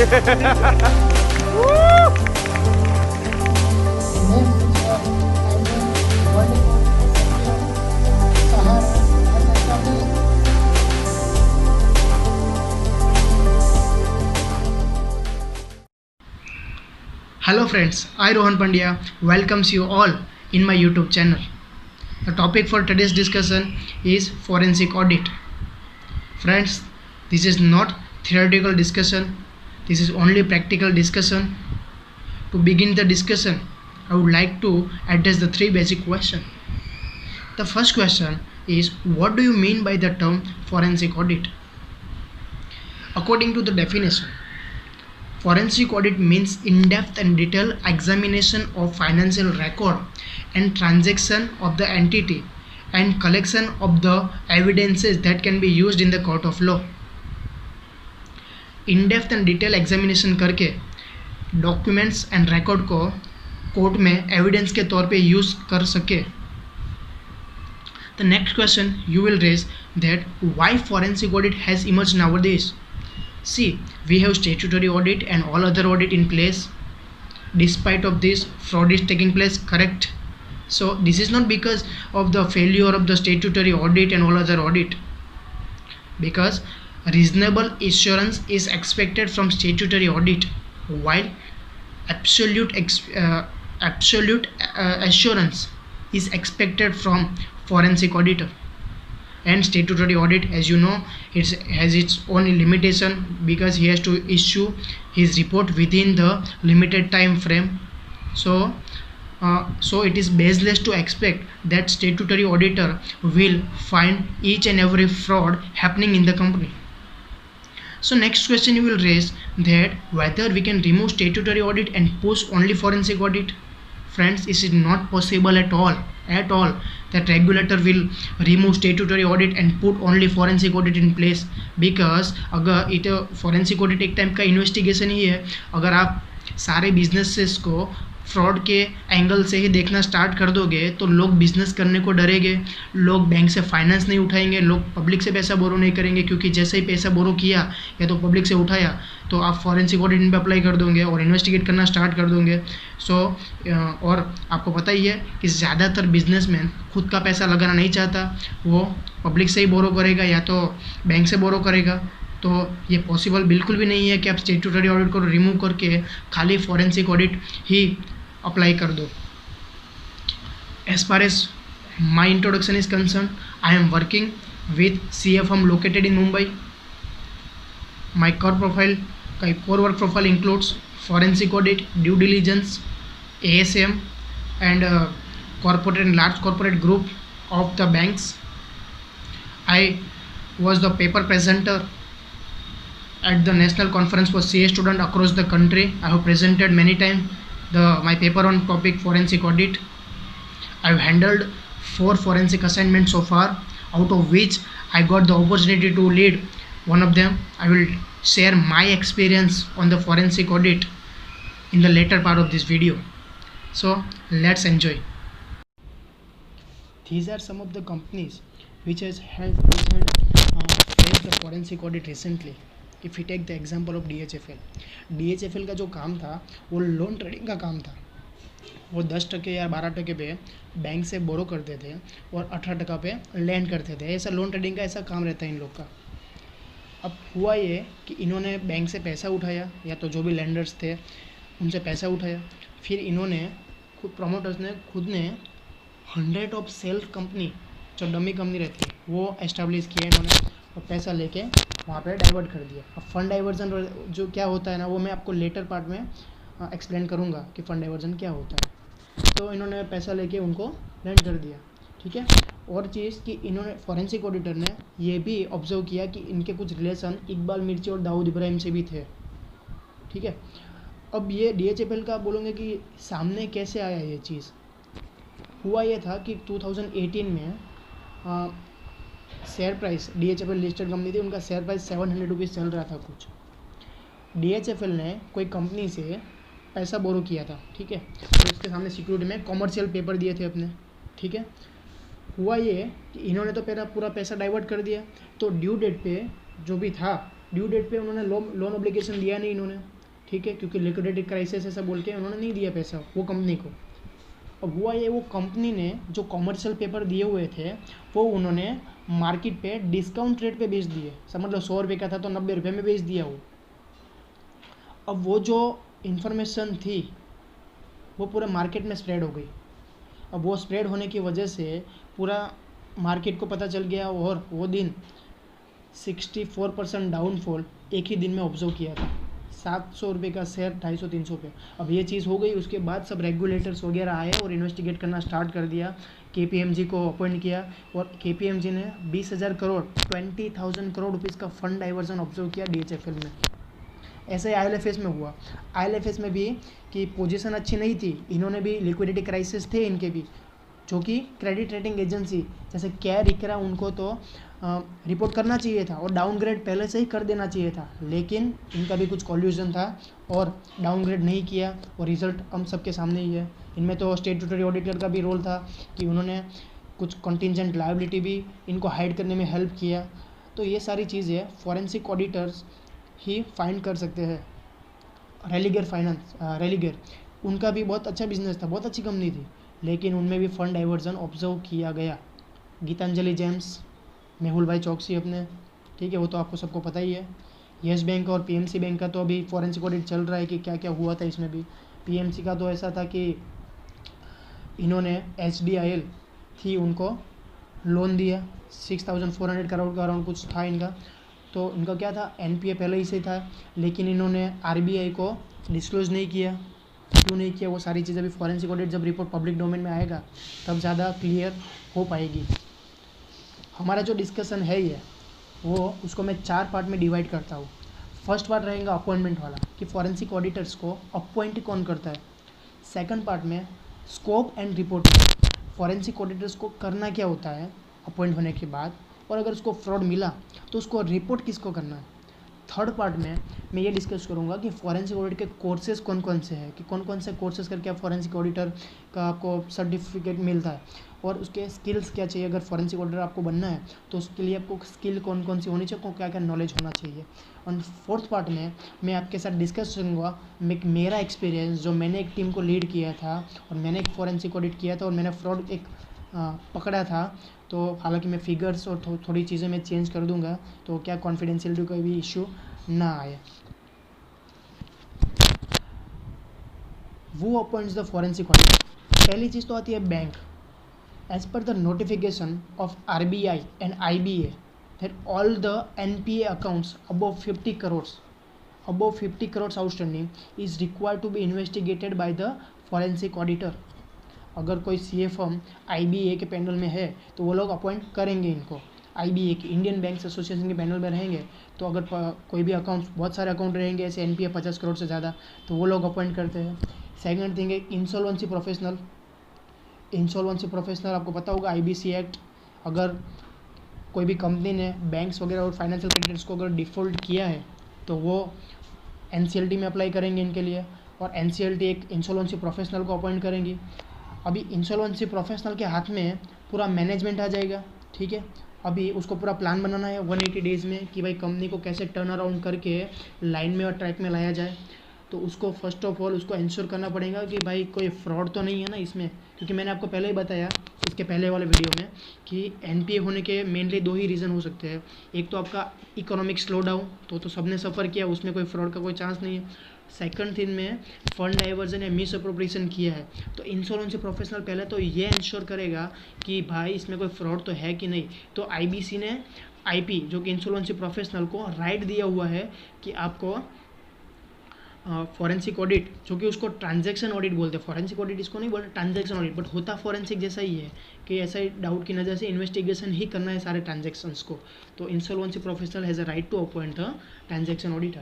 Hello friends, I Rohan Pandya welcomes you all in my YouTube channel. The topic for today's discussion is forensic audit. Friends, this is not theoretical discussion, this is only practical discussion. To begin the discussion, I would like to address the three basic questions. The first question is, what do you mean by the term forensic audit? According to the definition, forensic audit means in-depth and detailed examination of financial record and transaction of the entity and collection of the evidences that can be used in the court of law. in-depth and detailed examination करके documents and record को court में evidence के तौर पे use कर सके. The next question you will raise that why forensic audit has emerged nowadays. See, we have statutory audit and all other audit in place. Despite of this, fraud is taking place, correct? So this is not because of the failure of the statutory audit and all other audit, because reasonable assurance is expected from statutory audit, while absolute assurance is expected from forensic auditor. And statutory audit, as you know, it has its own limitation because he has to issue his report within the limited time frame. So it is baseless to expect that statutory auditor will find each and every fraud happening in the company. So next question you will raise that whether we can remove statutory audit and push only forensic audit. Friends, it is not possible at all that regulator will remove statutory audit and put only forensic audit in place, because अगर it forensic audit एक type का investigation ही है. अगर आप सारे businesses को fraud के angle से ही देखना स्टार्ट कर दोगे तो लोग बिजनेस करने को डरेंगे, लोग बैंक से फाइनेंस नहीं उठाएंगे, लोग पब्लिक से पैसा बोरो नहीं करेंगे, क्योंकि जैसे ही पैसा बोरो किया या तो पब्लिक से उठाया तो आप फॉरेंसिक ऑडिट इन पर अप्लाई कर दोगे और इन्वेस्टिगेट करना स्टार्ट कर दोगे. और आपको पता ही है कि ज़्यादातर बिजनेसमैन खुद का पैसा लगाना नहीं चाहता, वो पब्लिक से ही बोरो करेगा या तो बैंक से बोरो करेगा. तो ये पॉसिबल बिल्कुल भी नहीं है कि आप स्टेट्यूटरी ऑडिट को रिमूव करके खाली फॉरेंसिक ऑडिट ही अप्लाई कर दो. As far as my introduction is concern, I am working with CA firm located in Mumbai. My core work profile includes forensic audit, due diligence, ASM, and corporate and large corporate group of the banks. I was the paper presenter at the national conference for CA student across the country. I have presented many times my paper on topic forensic audit. I have handled 4 forensic assignments so far, out of which I got the opportunity to lead one of them. I will share my experience on the forensic audit in the later part of this video. So let's enjoy. These are some of the companies which had faced the forensic audit recently. If we take the example of DHFL का जो काम था वो loan trading का काम था. वो 10% या 12% पे बैंक से बोरो करते थे और 18% पे लैंड करते थे. ऐसा लोन ट्रेडिंग का ऐसा काम रहता है इन लोग का. अब हुआ ये कि इन्होंने बैंक से पैसा उठाया या तो जो भी लैंडर्स थे उनसे पैसा उठाया, फिर इन्होंने प्रमोटर्स ने खुद ने 100 ऑफ सेल्फ कंपनी जो डमी कंपनी रहती है वो एस्टेब्लिश किया इन्होंने और पैसा लेके वहाँ पे डाइवर्ट कर दिया. अब फंड डाइवर्जन जो क्या होता है ना, वो मैं आपको लेटर पार्ट में एक्सप्लेन करूँगा कि फंड डाइवर्जन क्या होता है. तो इन्होंने पैसा लेके उनको लैंड कर दिया, ठीक है. और चीज़ कि इन्होंने फॉरेंसिक ऑडिटर ने ये भी ऑब्जर्व किया कि इनके कुछ रिलेशन इकबाल मिर्ची और दाऊद इब्राहिम से भी थे, ठीक है. अब ये DHFL का बोलोगे कि सामने कैसे आया ये चीज़. हुआ ये था कि 2018 में share price, DHFL listed company थी, उनका शेयर प्राइस 700 रुपीज़ चल रहा था कुछ. DHFL ने कोई कंपनी से पैसा बोरो किया था, ठीक है. तो उसके सामने सिक्योरिटी में कॉमर्शियल पेपर दिए थे अपने, ठीक है. हुआ ये कि इन्होंने तो पूरा पैसा डाइवर्ट कर दिया, तो ड्यू डेट पे जो भी था ड्यू डेट पे उन्होंने लोन ऑब्लिगेशन दिया नहीं इन्होंने, ठीक है, क्योंकि लिक्विडिटी क्राइसिस ऐसा बोल के उन्होंने नहीं दिया पैसा वो कंपनी को। अब हुआ ये, वो कंपनी ने जो कॉमर्शियल पेपर दिए हुए थे वो उन्होंने मार्केट पे डिस्काउंट रेट पे बेच दिए। समझ लो 100 रुपये का था तो 90 रुपये में बेच दिया वो। अब वो जो इन्फॉर्मेशन थी वो पूरे मार्केट में स्प्रेड हो गई। अब वो स्प्रेड होने की वजह से पूरा मार्केट को पता चल गया और वो दिन 64% डाउनफॉल एक ही दिन में ऑब्जर्व किया था। 700 रुपये का शेयर 250-300 पे। अब ये चीज़ हो गई, उसके बाद सब रेगुलेटर्स वगैरह आए और इन्वेस्टिगेट करना स्टार्ट कर दिया। KPMG को अपॉइंट किया और KPMG ने 20,000 करोड़ 20,000 करोड़ रुपीज़ का फंड डाइवर्जन ऑब्जर्व किया DHFL में। ऐसे IL&FS में हुआ। IL&FS में भी कि पोजीशन अच्छी नहीं थी, इन्होंने भी लिक्विडिटी क्राइसिस थे इनके भी, जो कि क्रेडिट रेटिंग एजेंसी जैसे कैर इकरा उनको तो रिपोर्ट करना चाहिए था और डाउनग्रेड पहले से ही कर देना चाहिए था, लेकिन इनका भी कुछ कॉल्यूजन था और डाउनग्रेड नहीं किया और रिजल्ट हम सबके सामने ही है। इनमें तो स्टैट्यूटरी ऑडिटर का भी रोल था कि उन्होंने कुछ कंटिजेंट लायबिलिटी भी इनको हाइड करने में हेल्प किया। तो ये सारी चीज़ें फॉरेंसिक ऑडिटर्स ही फाइंड कर सकते हैं। रेलिगर उनका भी बहुत अच्छा बिजनेस था, बहुत अच्छी कंपनी थी, लेकिन उनमें भी फंड डाइवर्जन ऑब्जर्व किया गया। गीतांजलि जेम्स, मेहुल भाई चौकसी अपने, ठीक है, वो तो आपको सबको पता ही है। येस बैंक और PMC बैंक का तो अभी फॉरेंसिक ऑडिट चल रहा है कि क्या क्या हुआ था इसमें भी। PMC का तो ऐसा था कि इन्होंने HDIL थी उनको लोन दिया 6,400 करोड़ का अराउंड कुछ था इनका। तो इनका क्या था, NPA पहले ही से था, लेकिन इन्होंने RBI को डिस्क्लोज नहीं किया। क्यों नहीं किया, वो सारी चीज़ें अभी फॉरेंसिक ऑडिट जब रिपोर्ट पब्लिक डोमेन में आएगा तब ज़्यादा क्लियर हो पाएगी। हमारा जो डिस्कशन है ये वो उसको मैं 4 पार्ट में डिवाइड करता हूँ। फर्स्ट पार्ट रहेगा अपॉइंटमेंट वाला कि फॉरेंसिक ऑडिटर्स को अपॉइंट कौन करता है। सेकंड पार्ट में scope and reporting, forensic auditors को करना क्या होता है अपॉइंट होने के बाद, और अगर उसको फ्रॉड मिला तो उसको रिपोर्ट किसको करना है। थर्ड पार्ट में मैं ये डिस्कस करूँगा कि फॉरेंसिक ऑडिट के कोर्सेज कौन कौन से हैं, कि कौन कौन से कोर्सेज करके आप फॉरेंसिक ऑडिटर का आपको सर्टिफिकेट मिलता है, और उसके स्किल्स क्या चाहिए। अगर फॉरेंसिक ऑडिटर आपको बनना है तो उसके लिए आपको स्किल कौन कौन सी होनी चाहिए, क्या क्या नॉलेज होना चाहिए। और फोर्थ पार्ट में मैं आपके साथ डिस्कस करूँगा मेरा एक्सपीरियंस, जो मैंने एक टीम को लीड किया था और मैंने एक फॉरेंसिक ऑडिट किया था और मैंने फ्रॉड एक पकड़ा था। तो हालांकि मैं फिगर्स और थोड़ी चीज़ें मैं चेंज कर दूंगा तो क्या कॉन्फिडेंशियलिटी का भी इशू ना आए। वो अपॉइंट्स द फॉरेंसिक ऑडिट। पहली चीज़ तो आती है bank. As per the notification of RBI and IBA that all the NPA accounts above 50 crores outstanding is required to be investigated by the forensic auditor। अगर कोई CA firm IBA के panel में है तो वो लोग अपॉइंट करेंगे इनको। IBA की, इंडियन बैंक्स एसोसिएशन के पैनल में रहेंगे तो अगर कोई भी अकाउंट, बहुत सारे अकाउंट रहेंगे ऐसे NPA 50 करोड़ से ज़्यादा, तो वो लोग अपॉइंट करते हैं। सेकंड थिंग है इंसॉल्वेंसी प्रोफेशनल। आपको पता होगा IBC एक्ट, अगर कोई भी कंपनी ने बैंक्स वगैरह और फाइनेंशियल क्रेडिटर्स को अगर डिफ़ॉल्ट किया है तो वो NCLT में अप्लाई करेंगे इनके लिए, और NCLT एक इंसॉल्वेंसी प्रोफेशनल को अपॉइंट करेंगी। अभी इंसॉल्वेंसी प्रोफेशनल के हाथ में पूरा मैनेजमेंट आ जाएगा, ठीक है। अभी उसको पूरा प्लान बनाना है 180 डेज़ में कि भाई कंपनी को कैसे टर्न अराउंड करके लाइन में और ट्रैक में लाया जाए। तो उसको फर्स्ट ऑफ ऑल उसको इंश्योर करना पड़ेगा कि भाई कोई फ्रॉड तो नहीं है ना इसमें, क्योंकि मैंने आपको पहले ही बताया इसके पहले वाले वीडियो में कि NPA होने के मेनली 2 ही रीज़न हो सकते हैं। एक तो आपका इकोनॉमिक स्लो डाउन, तो सबने सफ़र किया, उसमें कोई फ्रॉड का कोई चांस नहीं है। सेकंड थिंग में फंड डाइवर्जन या मिस अप्रोप्रिएशन किया है, तो इंश्योरेंस प्रोफेशनल पहले तो ये इंश्योर करेगा कि भाई इसमें कोई फ्रॉड तो है कि नहीं। तो IBC ने IP जो कि इंश्योरेंस प्रोफेशनल को राइट दिया हुआ है कि आपको फॉरेंसिक ऑडिट, जो कि उसको ट्रांजैक्शन ऑडिट बोलते हैं, फॉरेंसिक ऑडिट इसको नहीं बोलते ट्रांजैक्शन ऑडिट, बट होता फॉरेंसिक जैसा ही है कि ऐसा ही डाउट की नज़र से इन्वेस्टिगेशन ही करना है सारे ट्रांजैक्शंस को। तो insolvency professional has a right to appoint the transaction auditor.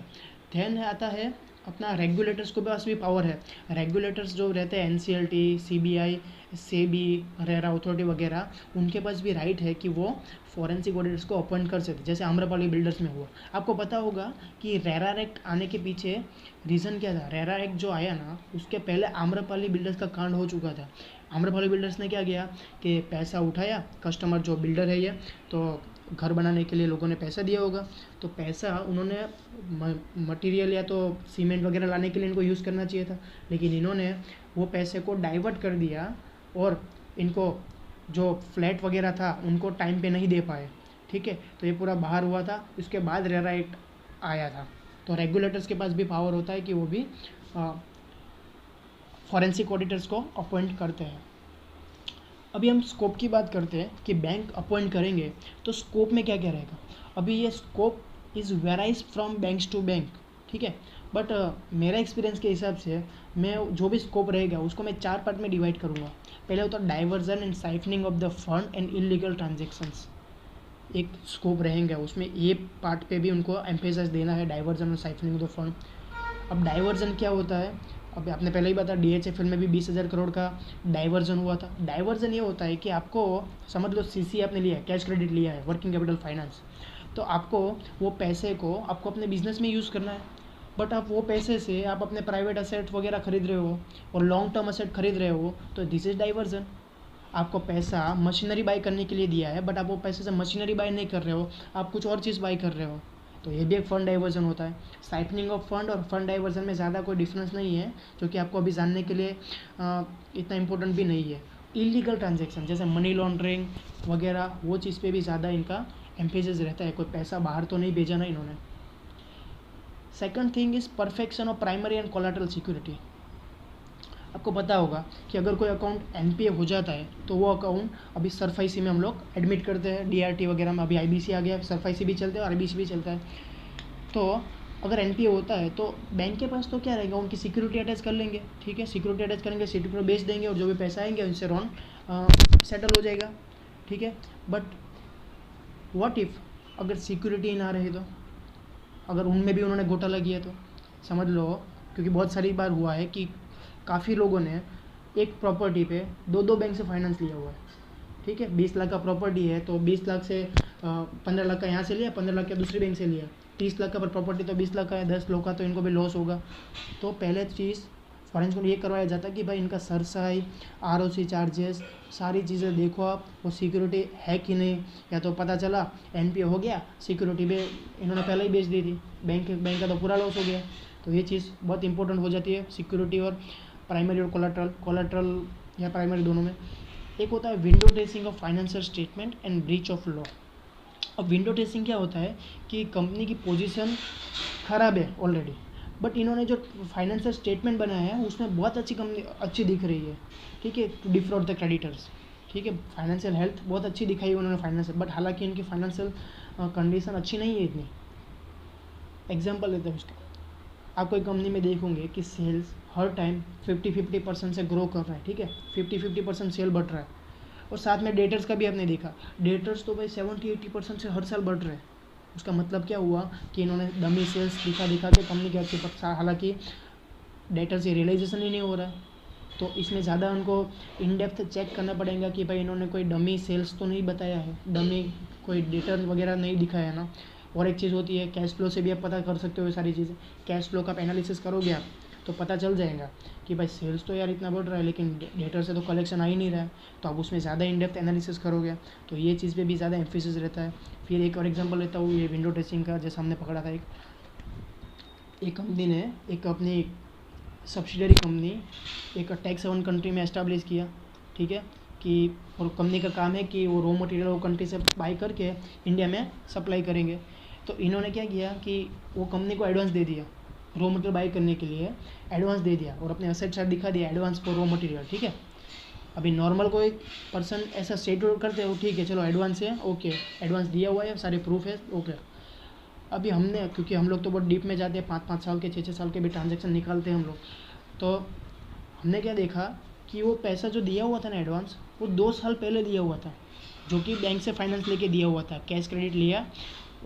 Then आता है अपना रेगुलेटर्स को पास भी पावर है। रेगुलेटर्स जो रहते हैं NCLT, CBI, SEBI, RERA authority वगैरह, उनके पास भी राइट है कि वो फॉरेंसिक ऑडिटर्स को अपॉइंट कर सकते, जैसे आम्रपाली बिल्डर्स में हुआ। आपको पता होगा कि रेरा एक्ट आने के पीछे रीज़न क्या था। रेरा एक्ट जो आया ना, उसके पहले आम्रपाली बिल्डर्स का कांड हो चुका था। आम्रपाली बिल्डर्स ने क्या किया कि पैसा उठाया, कस्टमर जो बिल्डर है ये, तो घर बनाने के लिए लोगों ने पैसा दिया होगा, तो पैसा उन्होंने मटेरियल या तो सीमेंट वगैरह लाने के लिए इनको यूज़ करना चाहिए था, लेकिन इन्होंने वो पैसे को डाइवर्ट कर दिया और इनको जो फ्लैट वगैरह था उनको टाइम पे नहीं दे पाए। ठीक है, तो ये पूरा बाहर हुआ था, इसके बाद रेरा एक्ट आया था। तो रेगुलेटर्स के पास भी पावर होता है कि वो भी फॉरेंसिक ऑडिटर्स को अपॉइंट करते हैं। अभी हम स्कोप की बात करते हैं कि बैंक अपॉइंट करेंगे तो स्कोप में क्या क्या रहेगा। अभी ये scope is varies from banks to bank, ठीक है, बट मेरा एक्सपीरियंस के हिसाब से मैं जो भी स्कोप रहेगा उसको मैं 4 पार्ट में डिवाइड करूँगा। पहले होता है diversion and siphoning of the fund and illegal transactions, एक स्कोप रहेंगे उसमें ये पार्ट पे भी उनको एम्फेसाइज देना है, डाइवर्जन और साइफनिंग ऑफ द फंड। अब डाइवर्जन क्या होता है, अब आपने पहले ही बताया DHFL में भी 20,000 करोड़ का डाइवर्जन हुआ था। डाइवर्जन ये होता है कि आपको समझ लो CC आपने लिया है, कैश क्रेडिट लिया है, वर्किंग कैपिटल फाइनेंस, तो आपको वो पैसे को आपको अपने बिजनेस में यूज़ करना है, बट आप वो पैसे से आप अपने प्राइवेट असेट वगैरह खरीद रहे हो और लॉन्ग टर्म असेट खरीद रहे हो, तो दिस इज़ डाइवर्जन। आपको पैसा मशीनरी बाई करने के लिए दिया है, बट आप वो पैसे से मशीनरी बाई नहीं कर रहे हो, आप कुछ और चीज़ बाई कर रहे हो, तो ये भी एक फंड डाइवर्जन होता है। साइफनिंग ऑफ फंड और फंड डाइवर्जन में ज़्यादा कोई डिफरेंस नहीं है, जो कि आपको अभी जानने के लिए इतना इम्पोर्टेंट भी नहीं है। इलीगल ट्रांजेक्शन जैसे मनी लॉन्ड्रिंग वगैरह, वो चीज़ पे भी ज़्यादा इनका एम्फेसिस रहता है, कोई पैसा बाहर तो नहीं भेजा ना इन्होंने। Second thing is perfection of primary and collateral security. आपको पता होगा कि अगर कोई अकाउंट NPA हो जाता है तो वो अकाउंट अभी SARFAESI में हम लोग एडमिट करते हैं, DRT वगैरह में, अभी IBC आ गया, SARFAESI भी चलते हैं और IBC भी चलता है। तो अगर NPA होता है तो बैंक के पास तो क्या रहेगा, उनकी सिक्योरिटी अटैच कर लेंगे, ठीक है, सिक्योरिटी अटैच करेंगे, सिक्योरिटी बेच देंगे और जो भी पैसा आएंगे उनसे रॉन सेटल हो जाएगा, ठीक है। बट व्हाट इफ़ अगर सिक्योरिटी ना रहे तो, अगर उनमें भी उन्होंने घोटाला किया तो समझ लो, क्योंकि बहुत सारी बार हुआ है कि काफ़ी लोगों ने एक प्रॉपर्टी पे 2 बैंक से फाइनेंस लिया हुआ है, ठीक है, 20 लाख का प्रॉपर्टी है तो 20 लाख से 15 लाख का यहाँ से लिया, 15 लाख का दूसरी बैंक से लिया, 30 लाख का पर प्रॉपर्टी तो 20 लाख का है, 10 लोग का, तो इनको भी लॉस होगा। तो पहले चीज़ फॉरेंस को ये करवाया जाता है कि भाई इनका सरसाई, ROC चार्जेस, सारी चीज़ें देखो आप, वो सिक्योरिटी है कि नहीं, या तो पता चला NPA हो गया, सिक्योरिटी भी इन्होंने पहले ही बेच दी थी, बैंक का तो पूरा लॉस हो गया। तो ये चीज़ बहुत इंपॉर्टेंट हो जाती है सिक्योरिटी और प्राइमरी और कोलैटरल या प्राइमरी दोनों में। एक होता है window dressing of financial statement and breach of law. अब विंडो ड्रेसिंग क्या होता है कि कंपनी की पोजीशन ख़राब है ऑलरेडी, बट इन्होंने जो फाइनेंशियल स्टेटमेंट बनाया है उसमें बहुत अच्छी दिख रही है, ठीक है, टू डिफ्रॉड द क्रेडिटर्स, ठीक है, फाइनेंशियल हेल्थ बहुत अच्छी दिखाई उन्होंने फाइनेंशियल, बट हालांकि इनकी फाइनेंशियल कंडीशन अच्छी नहीं है इतनी। एग्जाम्पल लेते हैं उसका, आप कोई कंपनी में देखोगे कि सेल्स हर टाइम 50% से ग्रो कर रहा है, ठीक है, 50% सेल बढ़ रहा है, और साथ में डेटर्स का भी आपने देखा, डेटर्स तो भाई 70-80% से हर साल बढ़ रहे हैं। उसका मतलब क्या हुआ कि इन्होंने डमी सेल्स दिखा के कंपनी के अच्छे, हालांकि डेटर से रियलाइजेशन ही नहीं हो रहा है, तो इसमें ज़्यादा उनको इन डेप्थ चेक करना पड़ेगा कि भाई इन्होंने कोई डमी सेल्स तो नहीं बताया है, डमी कोई डेटर वगैरह नहीं दिखाया है ना। और एक चीज़ होती है कैश फ्लो से भी आप पता कर सकते हो ये सारी चीज़ें, कैश फ्लो का आप एनालिसिस करोगे आप तो पता चल जाएगा कि भाई सेल्स तो यार इतना बढ़ रहा है लेकिन डेटर से तो कलेक्शन आ ही नहीं रहा है, तो आप उसमें ज़्यादा इन डेप्थ एनालिसिस करोगे, तो ये चीज़ पे भी ज़्यादा एम्फेसिस रहता है। फिर एक और एग्जांपल लेता हूँ, ये विंडो ड्रेसिंग का, जैसा हमने पकड़ा था, एक कंपनी ने एक अपनी सब्सिडरी कंपनी एक टैक्स हेवन कंट्री में एस्टाब्लिश किया, ठीक है, कि और कंपनी का काम है कि वो रॉ मटेरियल वो कंट्री से बाई करके इंडिया में सप्लाई करेंगे। तो इन्होंने क्या किया कि वो कंपनी को एडवांस दे दिया, रॉ मटेरियल बाई करने के लिए एडवांस दे दिया और अपने असेट साइड दिखा दिया, एडवांस फॉर रॉ मटेरियल, ठीक है। अभी नॉर्मल कोई पर्सन ऐसा स्टेट करते हो, ठीक है चलो एडवांस है, ओके एडवांस दिया हुआ है, सारे प्रूफ है, ओके। अभी हमने, क्योंकि हम लोग तो बहुत डीप में जाते हैं, 5-5 साल के 6-6 साल के भी ट्रांजेक्शन निकालते हैं हम लोग, तो हमने क्या देखा कि वो पैसा जो दिया हुआ था ना एडवांस, वो 2 साल पहले दिया हुआ था, जो कि बैंक से फाइनेंस लेके दिया हुआ था, कैश क्रेडिट लिया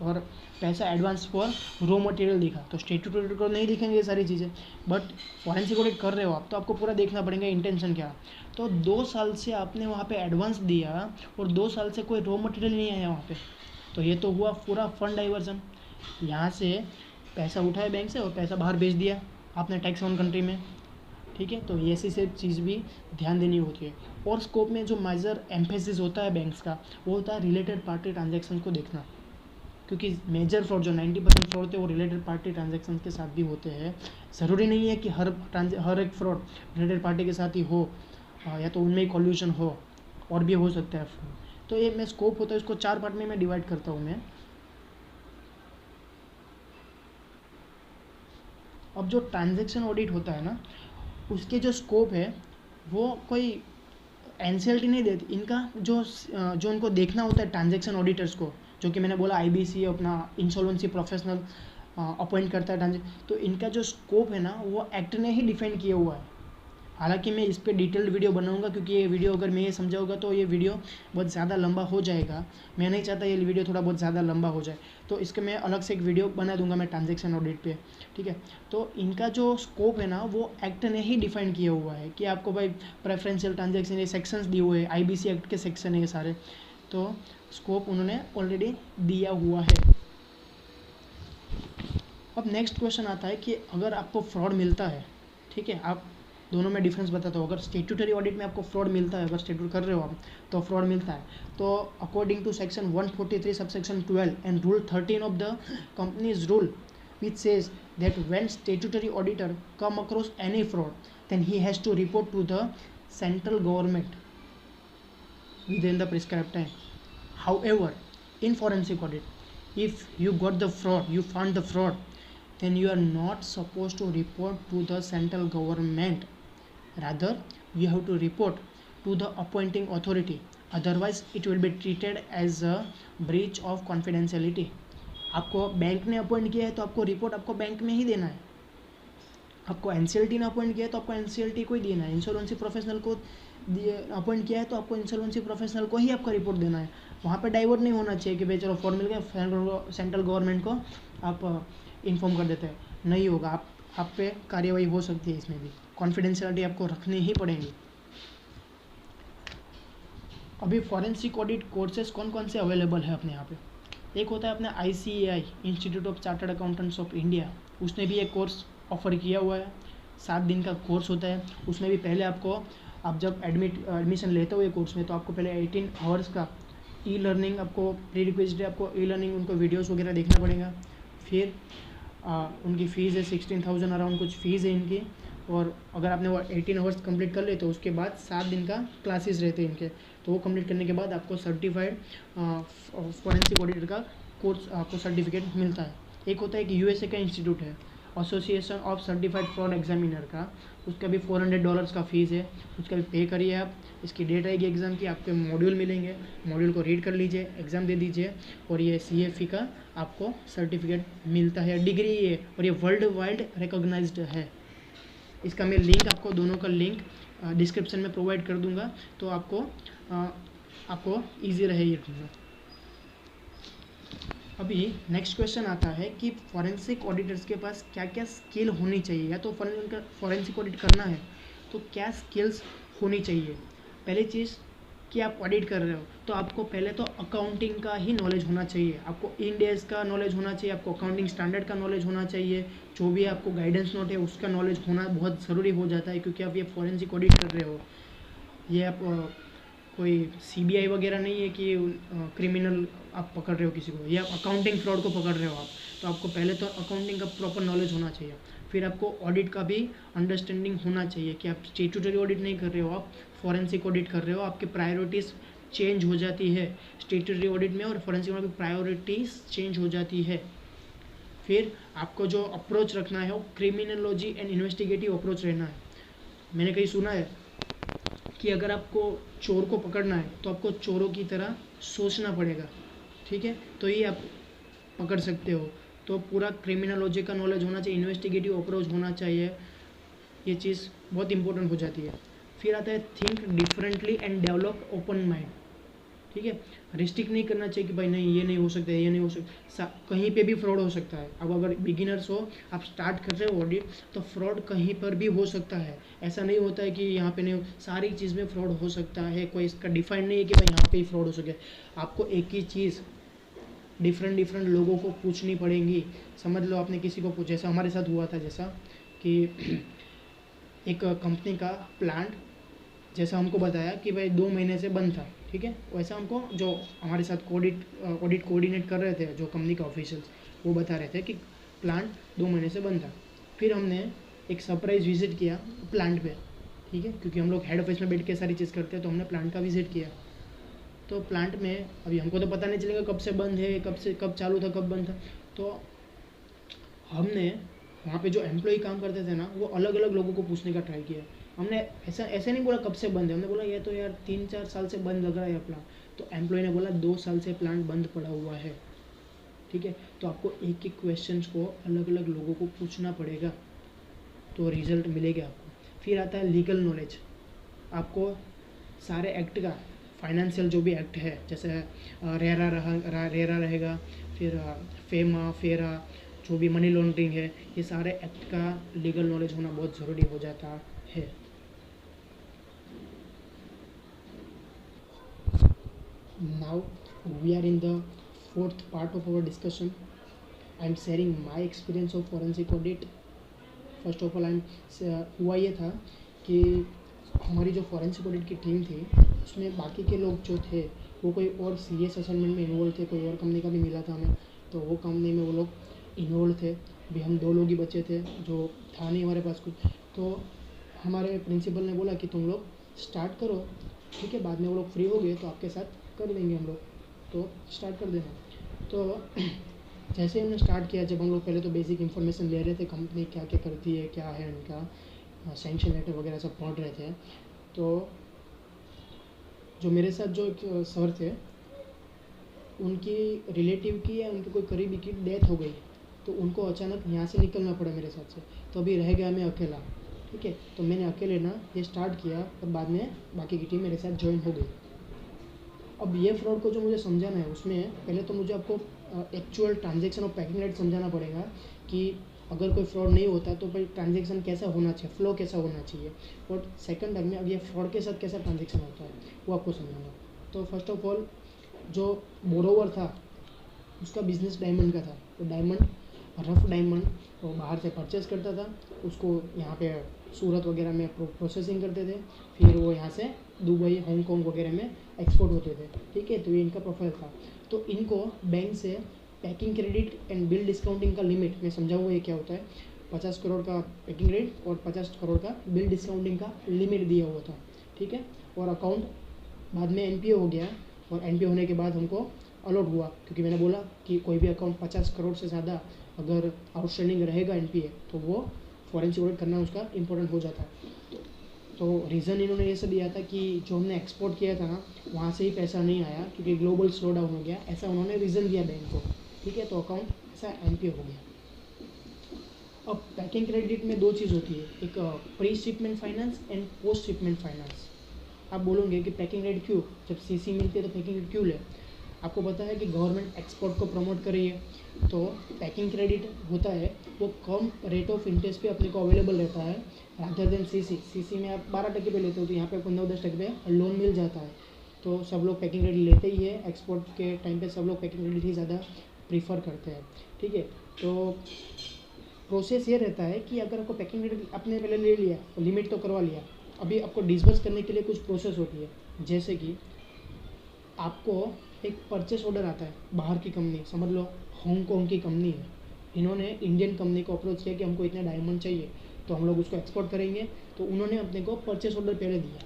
और पैसा एडवांस फॉर रॉ मटेरियल दिखा। तो स्टेट्यूटरी को नहीं दिखेंगे ये सारी चीज़ें, बट फॉरेंसिक ऑडिट कर रहे हो आप तो आपको पूरा देखना पड़ेगा इंटेंशन क्या। तो 2 साल से आपने वहाँ पे एडवांस दिया और 2 साल से कोई रॉ मटेरियल नहीं आया वहाँ पे, तो ये तो हुआ पूरा फंड डाइवर्जन। यहाँ से पैसा उठाया बैंक से और पैसा बाहर भेज दिया आपने टैक्स हेवन कंट्री में, ठीक है, तो ऐसी सब चीज़ भी ध्यान देनी होती है। और स्कोप में जो मेजर एम्फेसिस होता है बैंक्स का, वो होता है रिलेटेड पार्टी ट्रांजैक्शन को देखना, क्योंकि मेजर फ्रॉड जो 90% फ्रॉड होते हैं वो रिलेटेड पार्टी ट्रांजैक्शन के साथ भी होते हैं। ज़रूरी नहीं है कि हर एक फ्रॉड रिलेटेड पार्टी के साथ ही हो, या तो उनमें ही कॉल्यूशन हो, और भी हो सकता है। तो ये मैं स्कोप होता है इसको 4 पार्ट में मैं डिवाइड करता हूँ मैं। अब जो ट्रांजैक्शन ऑडिट होता है ना, उसके जो स्कोप है वो कोई एनसीएलटी नहीं देती। इनका जो उनको देखना होता है ट्रांजैक्शन ऑडिटर्स को, जो कि मैंने बोला आईबीसी अपना इंसॉल्वेंसी प्रोफेशनल अपॉइंट करता है तो इनका जो स्कोप है ना वो एक्ट ने ही डिफाइन किया हुआ है। हालांकि मैं इस पर डिटेल्ड वीडियो बनाऊंगा, क्योंकि ये वीडियो अगर मैं ये समझाऊंगा तो ये वीडियो बहुत ज़्यादा लंबा हो जाएगा। मैं नहीं चाहता ये वीडियो थोड़ा बहुत ज़्यादा लंबा हो जाए, तो इसके मैं अलग से एक वीडियो बना दूंगा मैं ट्रांजैक्शन ऑडिट पे। ठीक है, तो इनका जो स्कोप है ना वो एक्ट ने ही डिफाइन किया हुआ है कि आपको भाई प्रेफरेंशियल ट्रांजैक्शन, ये सेक्शंस दिए हुए हैं, आईबीसी एक्ट के सेक्शन है ये सारे, तो स्कोप उन्होंने ऑलरेडी दिया हुआ है। अब नेक्स्ट क्वेश्चन आता है कि अगर आपको फ्रॉड मिलता है, ठीक है, आप दोनों में डिफरेंस बताता हूँ। अगर स्टेट्यूटरी ऑडिट में आपको फ्रॉड मिलता है, अगर स्टेट्यूट कर रहे हो आप तो फ्रॉड मिलता है, तो according to section 143 subsection 12 and rule 13 of the companies rule which says that when statutory auditor come across any fraud, then he has to report to the central government within the prescribed time. However, in forensic audit, if you got the fraud, you found the fraud, then you are not supposed to report to the central government. Rather, you have to report to the appointing authority. Otherwise, it will be treated as a breach of confidentiality. आपको bank ने appoint किया है तो आपको report आपको bank में ही देना है। आपको एनसीएलटी ने अपॉइंट किया है तो आपको एनसीएलटी को ही देना है। इंश्योरेंसी प्रोफेशनल को अपॉइंट किया है तो आपको इंश्योरेंसी प्रोफेशनल को ही आपका रिपोर्ट देना है। वहाँ पे डाइवर्ट नहीं होना चाहिए कि भाई चलो फॉर्म मिल गया सेंट्रल गवर्नमेंट को आप इन्फॉर्म कर देते हैं, नहीं होगा। आप पे कार्यवाही हो सकती है, इसमें भी कॉन्फिडेंशियलिटी आपको रखनी ही पड़ेगी। अभी फॉरेंसिक ऑडिट कोर्सेज कौन कौन से अवेलेबल है अपने यहाँ पे? एक होता है अपने ICAI institute of chartered accountants of India, उसने भी एक कोर्स ऑफर किया हुआ है। 7 दिन का कोर्स होता है। उसमें भी पहले आपको, आप जब एडमिशन लेते हो ये कोर्स में, तो आपको पहले 18 आवर्स का ई लर्निंग आपको प्री रिक्वेस्ट है, आपको ई लर्निंग उनको वीडियोस वगैरह देखना पड़ेगा। फिर उनकी फ़ीस है 16,000 अराउंड कुछ फ़ीस है इनकी। और अगर आपने वो 18 आवर्स कंप्लीट कर ले तो उसके बाद 7 दिन का क्लासेस रहते हैं इनके, तो वो कंप्लीट करने के बाद आपको सर्टिफाइड फॉरेंसिक ऑडिटर का कोर्स आपको सर्टिफिकेट मिलता है। एक होता है कि USA का इंस्टीट्यूट है, association of certified fraud examiner का, उसका भी $400 का फ़ीस है, उसका भी पे करिए आप। इसकी डेट आएगी एग्ज़ाम की, आपके मॉड्यूल मिलेंगे, मॉड्यूल को रीड कर लीजिए, एग्ज़ाम दे दीजिए, और ये CFE का आपको सर्टिफिकेट मिलता है, डिग्री है, और ये वर्ल्ड वाइड रिकॉग्नाइज्ड है। इसका मैं लिंक आपको, दोनों का लिंक डिस्क्रिप्शन में प्रोवाइड कर दूंगा, तो आपको ईजी रहे ये चीज़ें। अभी नेक्स्ट क्वेश्चन आता है कि फॉरेंसिक ऑडिटर्स के पास क्या क्या स्किल होनी चाहिए, या तो फॉरेंसिक ऑडिट करना है तो क्या स्किल्स होनी चाहिए। पहली चीज़ कि आप ऑडिट कर रहे हो तो आपको पहले तो अकाउंटिंग का ही नॉलेज होना चाहिए, आपको इंड एस का नॉलेज होना चाहिए, आपको अकाउंटिंग स्टैंडर्ड का नॉलेज होना चाहिए, जो भी आपको गाइडेंस नोट है उसका नॉलेज होना बहुत ज़रूरी हो जाता है, क्योंकि आप ये फॉरेंसिक ऑडिट कर रहे हो। ये आप कोई CBI वगैरह नहीं है कि क्रिमिनल आप पकड़ रहे हो किसी को, या अकाउंटिंग फ्रॉड को पकड़ रहे हो आप, तो आपको पहले तो अकाउंटिंग का प्रॉपर नॉलेज होना चाहिए। फिर आपको ऑडिट का भी अंडरस्टैंडिंग होना चाहिए कि आप स्टेट्यूटरी ऑडिट नहीं कर रहे हो, आप फॉरेंसिक ऑडिट कर रहे हो, आपकी प्रायोरिटीज़ चेंज हो जाती है स्टेट्यूटरी ऑडिट में, और फॉरेंसिक ऑडिट में प्रायोरिटीज़ चेंज हो जाती है। फिर आपको जो अप्रोच रखना है वो क्रिमिनोलॉजी एंड इन्वेस्टिगेटिव अप्रोच रहना है। मैंने कहीं सुना है कि अगर आपको चोर को पकड़ना है तो आपको चोरों की तरह सोचना पड़ेगा, ठीक है, तो ये आप पकड़ सकते हो। तो पूरा क्रिमिनोलॉजी का नॉलेज होना चाहिए, इन्वेस्टिगेटिव अप्रोच होना चाहिए, ये चीज़ बहुत इंपॉर्टेंट हो जाती है। फिर आता है think differently and develop open mind, ठीक है, रिस्ट्रिक्ट नहीं करना चाहिए कि भाई नहीं ये नहीं हो सकता, ये नहीं हो सकता, कहीं पे भी फ्रॉड हो सकता है। अब अगर बिगिनर्स हो, आप स्टार्ट कर रहे हो ऑडिट, तो फ्रॉड कहीं पर भी हो सकता है। ऐसा नहीं होता है कि यहाँ पे नहीं, सारी चीज़ में फ्रॉड हो सकता है, कोई इसका डिफाइन नहीं है कि भाई यहाँ पे ही फ्रॉड हो सके। आपको एक ही चीज़ डिफरेंट लोगों को पूछनी पड़ेगी। समझ लो आपने किसी को पूछा, जैसा हमारे साथ हुआ था, जैसा कि एक कंपनी का प्लांट, जैसा हमको बताया कि भाई 2 महीने से बंद था, ठीक है, वैसा हमको जो हमारे साथ ऑडिट कोऑर्डिनेट कर रहे थे जो कंपनी के ऑफिशियल्स, वो बता रहे थे कि प्लांट 2 महीने से बंद था। फिर हमने एक सरप्राइज विजिट किया प्लांट पे, ठीक है, क्योंकि हम लोग हेड ऑफिस में बैठ के सारी चीज़ करते हैं, तो हमने प्लांट का विजिट किया। तो प्लांट में अभी हमको तो पता नहीं चलेगा कब से बंद है, कब चालू था, कब बंद था। तो हमने वहाँ पे जो एम्प्लॉय काम करते थे ना, वो अलग अलग लोगों को पूछने का ट्राई किया। हमने ऐसे नहीं बोला कब से बंद है, हमने बोला ये तो यार 3-4 साल से बंद लग रहा है प्लांट। तो एम्प्लॉय ने बोला 2 साल से प्लांट बंद पड़ा हुआ है, ठीक है। तो आपको एक एक क्वेश्चन को अलग अलग लोगों को पूछना पड़ेगा, तो रिजल्ट मिलेगा आपको। फिर आता है लीगल नॉलेज, आपको सारे एक्ट का, फाइनेंशियल जो भी एक्ट है, जैसे रेरा रहेगा, फिर फेरा, जो भी मनी लॉन्ड्रिंग है, ये सारे एक्ट का लीगल नॉलेज होना बहुत ज़रूरी हो जाता है। Now we are in the 4th part of our discussion. I am sharing my experience of forensic audit. First of all हुआ ये था कि हमारी जो फॉरेंसिक ऑडिट की टीम थी, उसमें बाकी के लोग जो थे वो कोई और सीरियस असाइनमेंट में इन्वॉल्व थे, कोई और कंपनी का भी मिला था हमें, तो वो कंपनी में वो लोग इन्वॉल्व थे। भी हम 2 लोग ही बचे थे, जो था नहीं हमारे पास कुछ। तो हमारे प्रिंसिपल ने बोला कि तुम लोग स्टार्ट करो, ठीक है, बाद में वो लोग फ्री हो गए तो आपके साथ कर देंगे हम लोग, तो स्टार्ट कर देना। तो जैसे हमने स्टार्ट किया, जब हम लोग पहले तो बेसिक इन्फॉर्मेशन ले रहे थे, कंपनी क्या क्या करती है, क्या है उनका सैंक्शन लेटर वगैरह सब पढ़ रहे थे। तो जो मेरे साथ जो एक सर थे, उनकी रिलेटिव की या उनके कोई करीबी की डेथ हो गई, तो उनको अचानक यहाँ से निकलना पड़ा मेरे साथ से। तो अभी रह गया मैं अकेला, ठीक है। तो मैंने अकेले ना ये स्टार्ट किया, और बाद में बाकी की टीम मेरे साथ ज्वाइन हो गई। अब ये फ्रॉड को जो मुझे समझाना है, उसमें पहले तो मुझे आपको actual transaction of packing rate समझाना पड़ेगा कि अगर कोई फ्रॉड नहीं होता तो भाई ट्रांजेक्शन कैसा होना चाहिए, फ्लो कैसा होना चाहिए, और सेकंड टाइम में अब ये फ्रॉड के साथ कैसा ट्रांजेक्शन होता है वो आपको समझाना। तो फर्स्ट ऑफ ऑल जो बोरोवर था, उसका बिजनेस डायमंड का था। तो डायमंड, रफ डायमंड वो बाहर से परचेज़ करता था, उसको यहाँ पे सूरत वगैरह में प्रोसेसिंग करते थे, फिर वो यहाँ से दुबई, हांगकॉन्ग वगैरह में एक्सपोर्ट होते थे, ठीक है। तो ये इनका प्रोफाइल था। तो इनको बैंक से packing credit and bill discounting का लिमिट, मैं समझाऊंगा ये क्या होता है। 50 करोड़ का पैकिंग क्रेडिट और 50 करोड़ का बिल डिस्काउंटिंग का लिमिट दिया हुआ था, ठीक है। और अकाउंट बाद में एनपीए हो गया, और एनपीए होने के बाद हमको अलॉट हुआ, क्योंकि मैंने बोला कि कोई भी अकाउंट 50 करोड़ से ज़्यादा अगर आउटस्टैंडिंग रहेगा एनपीए, तो वो फॉरेंसिक ऑडिट करना उसका इम्पोर्टेंट हो जाता है। तो रीज़न इन्होंने ये सब दिया था कि जो हमने एक्सपोर्ट किया था ना, वहाँ से ही पैसा नहीं आया, क्योंकि ग्लोबल स्लो डाउन हो गया, ऐसा उन्होंने रीज़न दिया बैंक को, ठीक है। तो अकाउंट ऐसा एनपीए हो गया। अब पैकिंग क्रेडिट में 2 चीज़ होती है, एक pre shipment finance and post shipment finance. आप बोलोगे कि पैकिंग रेट क्यों, जब सीसी मिलती है तो पैकिंग रेट क्यों ले। आपको पता है कि गवर्नमेंट एक्सपोर्ट को प्रमोट कर रही है, तो पैकिंग क्रेडिट होता है वो कम रेट ऑफ इंटरेस्ट पे अपने को अवेलेबल रहता है, रादर देन सीसी में आप 12% पे लेते हो, तो यहाँ पे आपको 9-10% पे लोन मिल जाता है। तो सब लोग पैकिंग क्रेडिट लेते ही है, एक्सपोर्ट के टाइम पे सब लोग पैकिंग क्रेडिट ही ज़्यादा प्रीफर करते हैं, ठीक है। तो प्रोसेस ये रहता है कि अगर आपको पैकिंग क्रेडिट आपने पहले ले लिया, तो लिमिट तो करवा लिया, अभी आपको डिसबर्स करने के लिए कुछ प्रोसेस होती है, जैसे कि आपको एक परचेस ऑर्डर आता है बाहर की कंपनी, समझ लो हांगकॉन्ग की कंपनी है, इन्होंने इंडियन कंपनी को अप्रोच किया कि हमको इतना डायमंड चाहिए, तो हम लोग उसको एक्सपोर्ट करेंगे। तो उन्होंने अपने को परचेस ऑर्डर पहले दिया,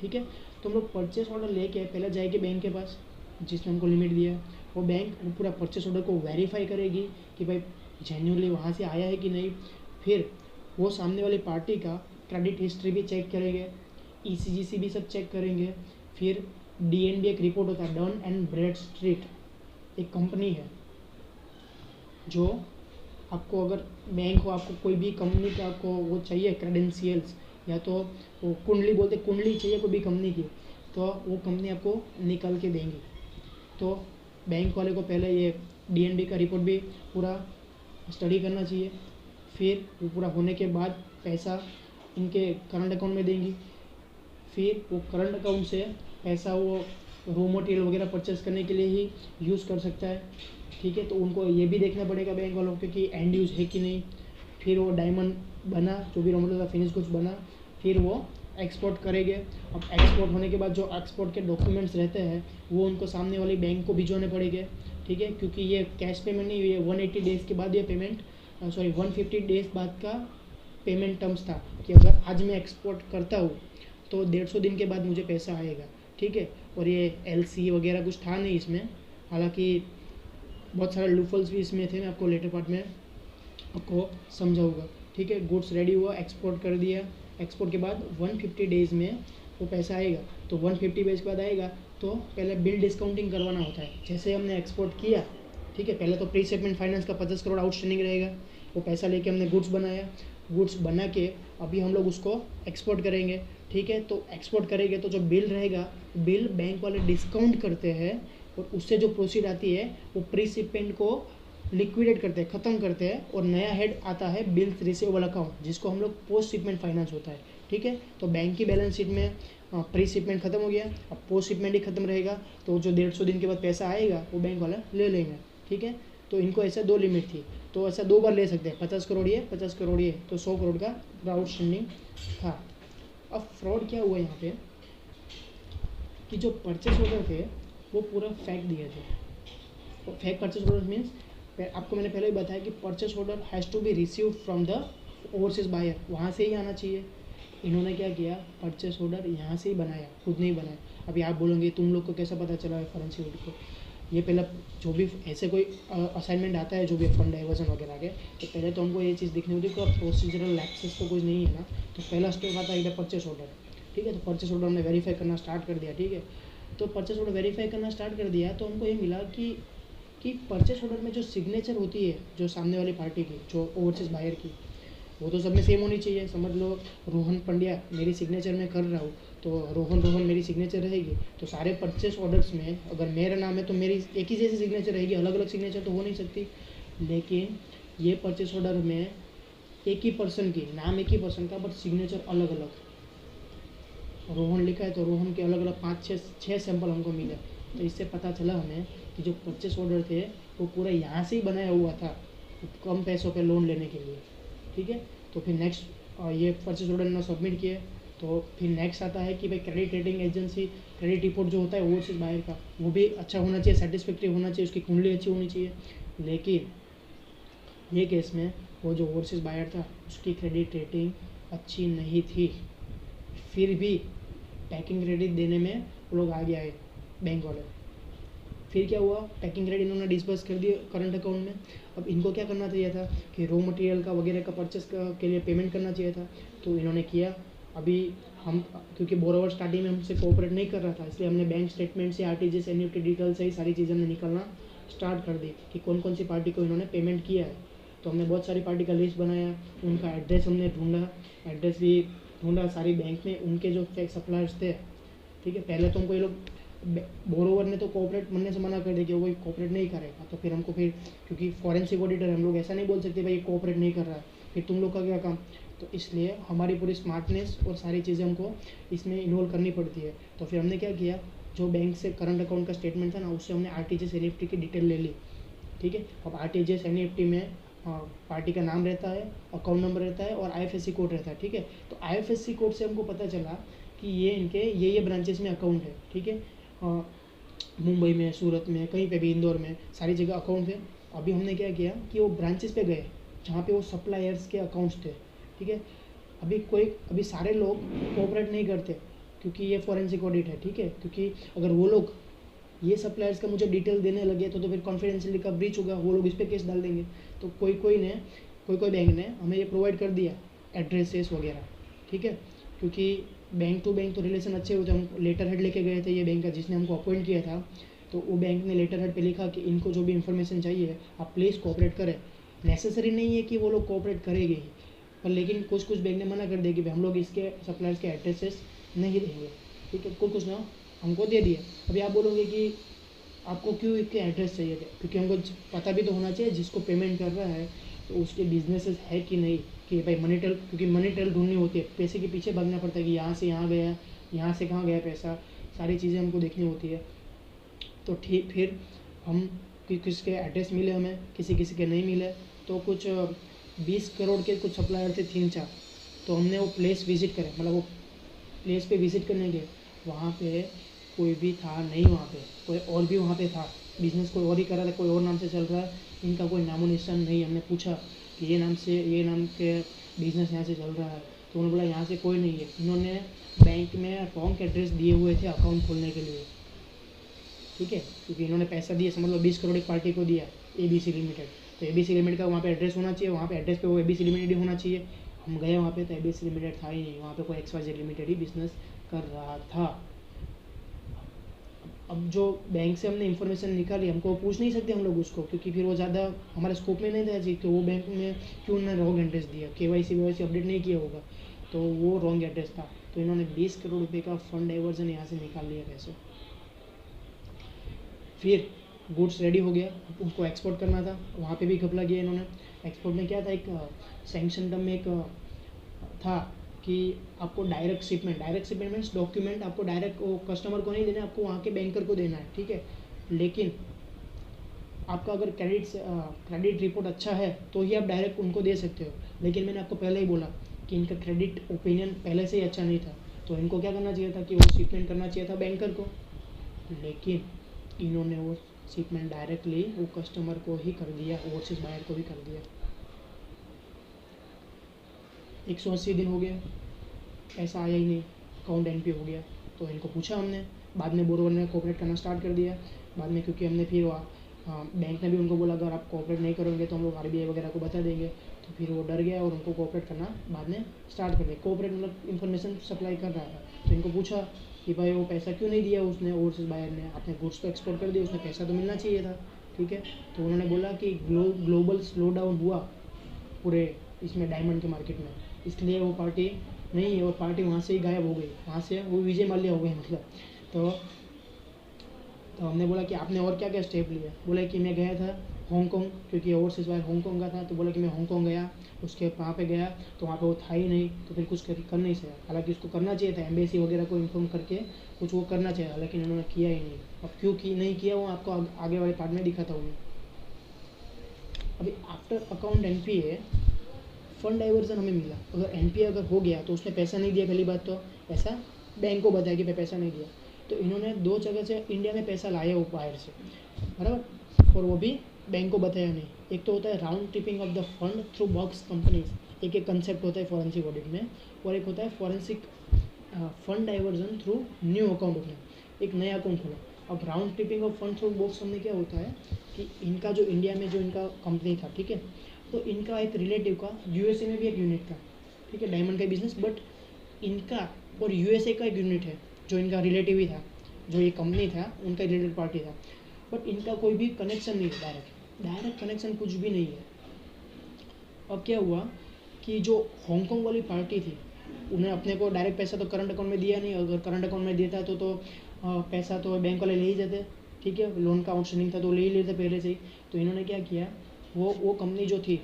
ठीक है। तो हम लोग परचेस ऑर्डर लेके पहले जाएंगे बैंक के पास, जिसने हमको लिमिट दिया। वो बैंक पूरा परचेस ऑर्डर को वेरीफाई करेगी कि भाई जेन्युइनली वहाँ से आया है कि नहीं। फिर वो सामने वाली पार्टी का क्रेडिट हिस्ट्री भी चेक करेंगे, ईसीजीसी भी सब चेक करेंगे। फिर डीएनबी एक रिपोर्ट होता है, डन एंड ब्रैडस्ट्रीट, एक कंपनी है जो आपको, अगर बैंक हो, आपको कोई भी कंपनी का आपको वो चाहिए क्रेडेंशियल्स, या तो वो कुंडली बोलते, कुंडली चाहिए कोई भी कंपनी की, तो वो कंपनी आपको निकाल के देंगी। तो बैंक वाले को पहले ये डीएनबी का रिपोर्ट भी पूरा स्टडी करना चाहिए। फिर वो पूरा होने के बाद पैसा इनके करंट अकाउंट में देंगी। फिर वो करंट अकाउंट से पैसा वो रॉ मटेरियल वगैरह परचेस करने के लिए ही यूज़ कर सकता है, ठीक है। तो उनको ये भी देखना पड़ेगा बैंक वालों को कि एंड यूज़ है कि नहीं। फिर वो डायमंड बना, जो भी रॉ मटेरियल का फिनिश कुछ बना, फिर वो एक्सपोर्ट करेंगे। अब एक्सपोर्ट होने के बाद जो एक्सपोर्ट के डॉक्यूमेंट्स रहते हैं वो उनको सामने वाली बैंक को भिजवाने पड़ेंगे, ठीक है, क्योंकि ये कैश पेमेंट नहीं हुई है। 180 डेज़ के बाद ये पेमेंट 150 डेज़ बाद का पेमेंट टर्म्स था कि अगर आज मैं एक्सपोर्ट करता हूँ तो 150 दिन के बाद मुझे पैसा आएगा, ठीक है। और ये LC वगैरह कुछ था नहीं इसमें, हालांकि बहुत सारे लूफल्स भी इसमें थे, मैं आपको लेटर पार्ट में आपको समझाऊंगा, ठीक है। गुड्स रेडी हुआ, एक्सपोर्ट कर दिया, एक्सपोर्ट के बाद 150 डेज़ में वो पैसा आएगा। तो 150 डेज के बाद आएगा तो पहले बिल डिस्काउंटिंग करवाना होता है। जैसे हमने एक्सपोर्ट किया, ठीक है, पहले तो प्री सेटमेंट फाइनेंस का 50 करोड़ आउटस्टैंडिंग रहेगा, वो पैसा लेके हमने गुड्स बनाया, गुड्स बना के अभी हम लोग उसको एक्सपोर्ट करेंगे, ठीक है। तो एक्सपोर्ट करेंगे तो जो बिल रहेगा, बिल बैंक वाले डिस्काउंट करते हैं और उससे जो प्रोसीड आती है वो प्री शिपमेंट को लिक्विडेट करते हैं, ख़त्म करते हैं, और नया हेड आता है बिल्स रिसीवेबल अकाउंट, जिसको हम लोग पोस्ट शिपमेंट फाइनेंस होता है, ठीक है। तो बैंक की बैलेंस शीट में प्री शिपमेंट खत्म हो गया, अब पोस्ट शिपमेंट ही खत्म रहेगा, तो जो 150 दिन के बाद पैसा आएगा वो बैंक वाला ले लेंगे, ठीक है। तो इनको ऐसा 2 लिमिट थी, तो ऐसा 2 बार ले सकते हैं, 50 करोड़ ये, 50 करोड़ ये, तो 100 करोड़ का आउटस्टैंडिंग था। अब फ्रॉड क्या हुआ यहाँ पे कि जो परचेस ऑर्डर थे वो पूरा फेक दिए थे। फेक परचेस ऑर्डर मीन्स आपको मैंने पहले ही बताया कि purchase order has to be received from the overseas buyer, वहाँ से ही आना चाहिए। इन्होंने क्या किया, परचेस ऑर्डर यहाँ से ही बनाया, खुद नहीं बनाया। अभी आप बोलोगे तुम लोग को कैसा पता चला है फॉरेंसिक ऑडिट को, ये पहला जो भी ऐसे कोई असाइनमेंट आता है, जो भी फंड डाइवर्जन वगैरह के, तो पहले तो हमको ये चीज़ देखनी होती है कि प्रोसीजरल लैप्सेस तो कुछ नहीं है ना। तो पहला स्टेप आता है परचेस ऑर्डर, ठीक है। तो परचेस ऑर्डर हमने वेरीफाई करना स्टार्ट कर दिया, ठीक है। तो परचेस ऑर्डर वेरीफाई करना स्टार्ट कर दिया तो हमको ये मिला कि परचेस ऑर्डर में जो सिग्नेचर होती है जो सामने वाली पार्टी की, जो ओवरसीज बायर की, वो तो सब में सेम होनी चाहिए। समझ लो रोहन पंड्या मेरी सिग्नेचर में कर रहा हूँ तो रोहन मेरी सिग्नेचर रहेगी। तो सारे परचेस ऑर्डर्स में अगर मेरा नाम है तो मेरी एक ही जैसी सिग्नेचर रहेगी, अलग अलग सिग्नेचर तो हो नहीं सकती। लेकिन ये परचेस ऑर्डर में एक ही पर्सन की, नाम एक ही पर्सन का, बट सिग्नेचर अलग अलग, रोहन लिखा है तो रोहन के अलग अलग 5-6 सैंपल हमको मिले। तो इससे पता चला हमें कि जो परचेस ऑर्डर थे वो पूरा यहाँ से ही बनाया हुआ था कम पैसों पे लोन लेने के लिए, ठीक है। तो फिर नेक्स्ट ये परचेस ऑर्डर ने सबमिट किए, तो फिर नेक्स्ट आता है कि भाई credit rating agency, credit report जो होता है ओवरसीज बायर का, वो भी अच्छा होना चाहिए, सेटिस्फैक्ट्री होना चाहिए, उसकी कुंडली अच्छी होनी चाहिए। लेकिन ये केस में वो जो ओवरसीज बायर था उसकी क्रेडिट रेटिंग अच्छी नहीं थी, फिर भी पैकिंग क्रेडिट देने में वो लोग आगे आए बैंक वाले। फिर क्या हुआ, पैकिंग क्रेडिट इन्होंने डिस्बर्स कर दिए करंट अकाउंट में। अब इनको क्या करना चाहिए था कि रॉ मटेरियल का वगैरह का परचेस के लिए पेमेंट करना चाहिए था, तो इन्होंने किया। अभी हम क्योंकि बोरोवर स्टार्टिंग में हमसे कोऑपरेट नहीं कर रहा था, इसलिए हमने बैंक स्टेटमेंट से, RTGS, NEFT डिटेल से ही सारी चीज़ें हमने निकलना स्टार्ट कर दी कि कौन कौन सी पार्टी को इन्होंने पेमेंट किया है। तो हमने बहुत सारी पार्टी का लिस्ट बनाया, उनका एड्रेस हमने ढूंढा, एड्रेस भी ढूंढा सारी बैंक में, उनके जो फेक सप्लायर्स थे, ठीक है। पहले तो हमको ये लोग बोरोवर ने तो कोऑपरेट बनने से मना कर दिया कि वो कोऑपरेट नहीं करेगा, तो फिर हमको फिर क्योंकि फॉरेंसिक ऑडिटर हम लोग ऐसा नहीं बोल सकते भाई ये कोऑपरेट नहीं कर रहा है, फिर तुम लोग का क्या काम। तो इसलिए हमारी पूरी स्मार्टनेस और सारी चीज़ें हमको इसमें इन्वॉल्व करनी पड़ती है। तो फिर हमने क्या किया, जो बैंक से करंट अकाउंट का स्टेटमेंट था ना, उससे हमने RTGS NEFT की डिटेल ले ली, ठीक है। अब RTGS NEFT में पार्टी का नाम रहता है, अकाउंट नंबर रहता है और IFSC कोड रहता है, ठीक है। तो IFSC कोड से हमको पता चला कि ये इनके ये ब्रांचेस में अकाउंट है, ठीक है। मुंबई में, सूरत में, कहीं पे भी, इंदौर में, सारी जगह अकाउंट है। अभी हमने क्या किया कि वो ब्रांचेस पे गए जहाँ पे वो सप्लायर्स के अकाउंट्स थे, ठीक है। अभी सारे लोग कोऑपरेट नहीं करते क्योंकि ये फॉरेंसिक ऑडिट है, ठीक है। क्योंकि अगर वो लोग ये सप्लायर्स का मुझे डिटेल देने लगे तो फिर कॉन्फिडेंशियलिटी का ब्रीच होगा, वो लोग इस पर केस डाल देंगे। तो कोई बैंक ने हमें ये प्रोवाइड कर दिया एड्रेसेस वगैरह, ठीक है। क्योंकि बैंक टू बैंक तो रिलेशन अच्छे होते हैं। हम लेटर हेड लेके गए थे ये बैंक का जिसने हमको अपॉइंट किया था, तो वो बैंक ने लेटर हेड पे लिखा कि इनको जो भी इन्फॉर्मेशन चाहिए आप प्लीज़ कोऑपरेट करें। नेसेसरी नहीं है कि वो लोग कोऑपरेट करेंगे ही, पर लेकिन कुछ बैंक ने मना कर दिया कि भाई हम लोग इसके सप्लायर्स के एड्रेसेस नहीं देंगे, ठीक है। कुछ ना हमको दे दिए। अभी आप बोलोगे कि आपको क्यों इसके एड्रेस चाहिए थे, क्योंकि हमको पता भी तो होना चाहिए जिसको पेमेंट कर रहा है तो उसके बिजनेसेस है कि नहीं, कि भाई मनी ट्रेल, क्योंकि मनी ट्रेल ढूंढनी होती है, पैसे के पीछे भागना पड़ता है कि यहाँ से यहाँ गया, यहाँ से कहाँ गया पैसा, सारी चीज़ें हमको देखनी होती है। तो ठीक, फिर हम किसके एड्रेस मिले हमें, किसी के नहीं मिले। तो कुछ 20 करोड़ के कुछ सप्लायर थे 3-4, तो हमने वो प्लेस विज़िट करें, मतलब वो प्लेस पे विज़िट करने गए, वहाँ पे कोई भी था नहीं, वहाँ पे कोई और भी वहाँ पे था, बिज़नेस कोई और ही कर रहा था, कोई और नाम से चल रहा है, इनका कोई नामो निशान नहीं। हमने पूछा कि ये नाम के बिज़नेस यहाँ से चल रहा है, तो उन्होंने बोला यहाँ से कोई नहीं है। इन्होंने बैंक में रॉन्ग एड्रेस दिए हुए थे अकाउंट खोलने के लिए, ठीक है, क्योंकि इन्होंने पैसा दिया, समझ लो 20 करोड़ एक पार्टी को दिया, ABC लिमिटेड, तो ABC लिमिटेड का वहाँ पे एड्रेस होना चाहिए, वहाँ पे एड्रेस पे वो ABC लिमिटेड ही होना चाहिए। हम गए वहाँ पे तो ABC लिमिटेड था ही नहीं, वहाँ पे कोई XYZ लिमिटेड ही बिजनेस कर रहा था। अब जो बैंक से हमने इन्फॉर्मेशन निकाली, हमको पूछ नहीं सकते हम लोग उसको, क्योंकि फिर वो ज़्यादा हमारे स्कोप में नहीं था जी, कि वो बैंक में क्यों ना रॉन्ग एड्रेस दिया, KYC अपडेट नहीं किया होगा, तो वो रॉन्ग एड्रेस था। तो इन्होंने 20 करोड़ रुपये का फंड डाइवर्जन यहाँ से निकाल लिया पैसे। फिर गुड्स रेडी हो गया, उनको एक्सपोर्ट करना था, वहाँ पे भी घपला किया इन्होंने। एक्सपोर्ट में क्या था, एक सैंक्शन टर्म में एक था कि आपको डायरेक्ट शिपमेंट मीन्स डॉक्यूमेंट आपको डायरेक्ट वो कस्टमर को नहीं देना, आपको वहाँ के बैंकर को देना है, ठीक है। लेकिन आपका अगर क्रेडिट रिपोर्ट अच्छा है तो ही आप डायरेक्ट उनको दे सकते हो। लेकिन मैंने आपको पहले ही बोला कि इनका क्रेडिट ओपिनियन पहले से ही अच्छा नहीं था, तो इनको क्या करना चाहिए था कि वो शिपमेंट करना चाहिए था बैंकर को, लेकिन इन्होंने वो शिपमेंट डायरेक्टली वो कस्टमर को ही कर दिया, ओवरसीज बायर को ही कर दिया। 180 दिन हो गया, पैसा आया ही नहीं, अकाउंट NPA हो गया। तो इनको पूछा हमने, बाद में बोरोवर ने कोऑपरेट करना स्टार्ट कर दिया बाद में, क्योंकि हमने फिर बैंक ने भी उनको बोला अगर आप कोऑपरेट नहीं करोगे तो हम लोग RBI वगैरह को बता देंगे। तो फिर वो डर गया और उनको कोऑपरेट करना बाद में स्टार्ट कर दिया। कोऑपरेट मतलब इन्फॉर्मेशन सप्लाई कर रहा था। तो इनको पूछा कि भाई वो पैसा क्यों नहीं दिया उसने, ओवरसीज बायर ने, आपने गुड्स तो एक्सपोर्ट कर दिया, उसने पैसा तो मिलना चाहिए था, ठीक है। तो उन्होंने बोला कि ग्लोबल स्लो डाउन हुआ पूरे इसमें डायमंड के मार्केट में, इसलिए वो पार्टी नहीं है, और पार्टी वहाँ से ही गायब हो गई, वहाँ से वो विजय माल्या हो गई मतलब। तो हमने बोला कि आपने और क्या क्या स्टेप लिया, बोला कि मैं गया था हांगकॉन्ग, क्योंकि ओवरसीज बायर हांगकॉन्ग का था, तो बोला कि मैं हांगकॉन्ग गया, उसके वहाँ पे गया तो वहाँ पे वो था ही नहीं, तो फिर कुछ कर नहीं सका। हालांकि उसको करना चाहिए था, एम्बेसी वगैरह को इन्फॉर्म करके कुछ वो करना चाहिए, लेकिन उन्होंने किया ही नहीं। अब क्यों नहीं किया वो आपको आगे वाले पार्ट में दिखाता हूँ मैं। अभी after account NPA fund diversion हमें मिला। अगर NPA अगर हो गया तो उसने पैसा नहीं दिया, पहली बात तो ऐसा बैंक को बताया कि मैं पैसा नहीं दिया, तो इन्होंने 2 जगह से इंडिया में पैसा लाया वो बाहर से, बराबर, और वो भी बैंक को बताया नहीं। एक तो होता है round tripping of the fund through box companies, एक कंसेप्ट होता है फॉरेंसिक ऑडिट में, और एक होता है forensic fund diversion through new account opening, एक नया अकाउंट खोला। अब round tripping of fund through box में क्या होता है कि इनका जो इंडिया में जो इनका कंपनी था, ठीक है, तो इनका एक रिलेटिव का USA में भी एक यूनिट था, ठीक है, डायमंड का बिजनेस, बट इनका और USA का एक यूनिट है जो इनका रिलेटिव ही था, जो ये कंपनी था उनका रिलेटेड पार्टी था, बट इनका कोई भी कनेक्शन नहीं है, डायरेक्ट कनेक्शन कुछ भी नहीं है। अब क्या हुआ कि जो हांगकॉन्ग वाली पार्टी थी उन्हें अपने को डायरेक्ट पैसा तो करंट अकाउंट में दिया नहीं, अगर करंट अकाउंट में देता तो पैसा तो बैंक वाले ले ही जाते, ठीक है, लोन का आउटस्टैंडिंग था तो ले ही लेते पहले से ही। तो इन्होंने क्या किया, वो कंपनी जो थी,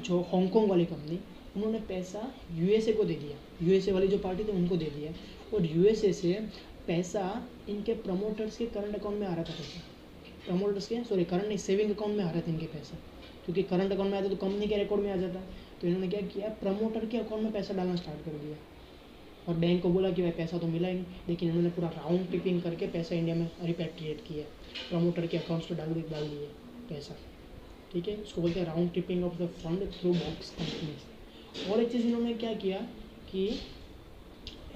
जो हांगकॉन्ग वाली कंपनी, उन्होंने पैसा USA को दे दिया, USA वाली जो पार्टी थी उनको दे दिया, और USA से पैसा इनके प्रमोटर्स के करंट अकाउंट में आ रहा था, करंट नहीं, सेविंग अकाउंट में आ रहा था इनके पैसा, क्योंकि करंट अकाउंट में आता तो कंपनी के रिकॉर्ड में आ जाता। तो इन्होंने क्या किया, प्रमोटर के अकाउंट में पैसा डालना स्टार्ट कर दिया, और बैंक को बोला कि भाई पैसा तो मिला ही नहीं, लेकिन इन्होंने पूरा राउंड ट्रिपिंग करके पैसा इंडिया में रिपैट्रिएट किया, प्रमोटर के अकाउंट्स पर डाल दिए पैसा, ठीक है। उसको बोलते हैं round tripping of the fund through box companies. और एक चीज़ इन्होंने क्या किया कि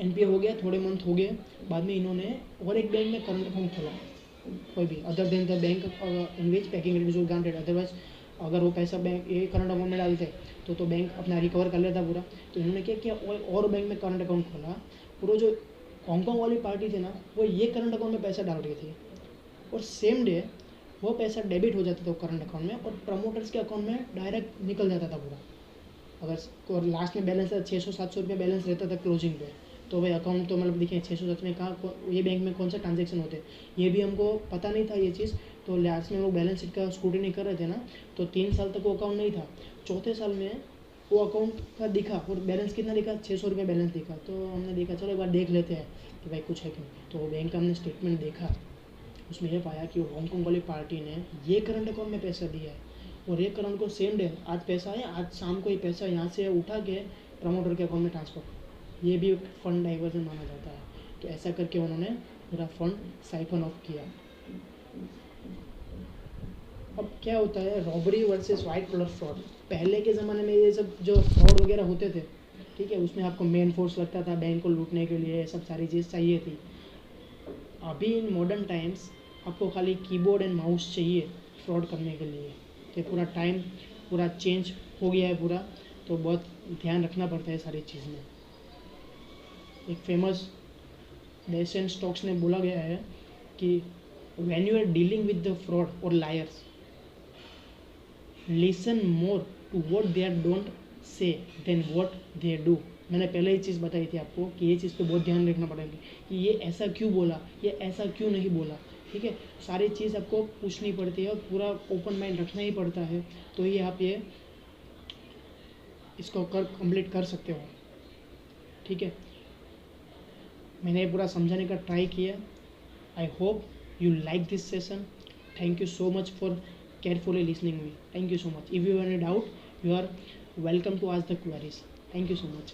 NPA हो गया, थोड़े मंथ हो गए, बाद में इन्होंने और एक बैंक में करंट अकाउंट खोला, कोई भी other than the bank in which packing rate is granted, otherwise अगर वो पैसा बैंक ये करंट अकाउंट में डालते तो बैंक अपना रिकवर कर लेता पूरा। तो इन्होंने क्या किया, और बैंक में करंट अकाउंट खोला, पूरा जो हांगकॉन्ग वाली पार्टी थी ना, वो ये करंट अकाउंट में पैसा डाल रही थी, और सेम डे वो पैसा डेबिट हो जाता था करंट अकाउंट में, और प्रमोटर्स के अकाउंट में डायरेक्ट निकल जाता था पूरा। अगर और लास्ट में बैलेंस 600-700 रुपये बैलेंस रहता था क्लोजिंग पे, तो भाई अकाउंट तो मतलब देखिए 600-700 में कहाँ ये बैंक में कौन सा ट्रांजेक्शन होते हैं, ये भी हमको पता नहीं था ये चीज़। तो लास्ट में वो बैलेंस शीट का स्क्रूटिनी कर रहे थे ना, तो 3 साल तक वो अकाउंट नहीं था, चौथे साल में वो अकाउंट का दिखा, और बैलेंस कितना दिखा, 600 रुपये बैलेंस दिखा। तो हमने देखा चलो एक बार देख लेते हैं कि भाई कुछ है कि नहीं। तो बैंक का हमने स्टेटमेंट देखा, उसमें ये पाया कि हांगकॉन्ग वाली पार्टी ने ये करंट अकाउंट में पैसा दिया है, और ये करंट को सेम डे आज पैसा है, आज शाम को ये पैसा यहाँ से उठा के प्रमोटर के अकाउंट में ट्रांसफ़र। ये भी एक फंड डाइवर्जन माना जाता है। तो ऐसा करके उन्होंने पूरा फंड साइफन ऑफ किया। अब क्या होता है, robbery versus white collar fraud. पहले के ज़माने में ये सब जो फ्रॉड वगैरह होते थे, ठीक है, उसमें आपको मेन फोर्स लगता था बैंक को लूटने के लिए, सब सारी चीज़ चाहिए थी। अभी इन मॉडर्न टाइम्स आपको खाली कीबोर्ड एंड माउस चाहिए फ्रॉड करने के लिए। तो पूरा टाइम पूरा चेंज हो गया है पूरा, तो बहुत ध्यान रखना पड़ता है सारी चीज़ में। एक फेमस डेसन स्टॉक्स ने बोला गया है कि when you are dealing with the fraud और liars, listen more to what they are don't say then what they do. मैंने पहले ही चीज़ बताई थी आपको कि ये चीज़ पे बहुत ध्यान रखना पड़ेगा कि ये ऐसा क्यों बोला, ये ऐसा क्यों नहीं बोला, ठीक है। सारी चीज़ आपको पूछनी पड़ती है और पूरा ओपन माइंड रखना ही पड़ता है, तो ये आप ये इसको कंप्लीट कर सकते हो, ठीक है। मैंने पूरा समझाने का ट्राई किया। I hope you like this session. Thank you so much for carefully listening me. Thank you so much. If you have any doubt, you are welcome to ask the queries. Thank you so much.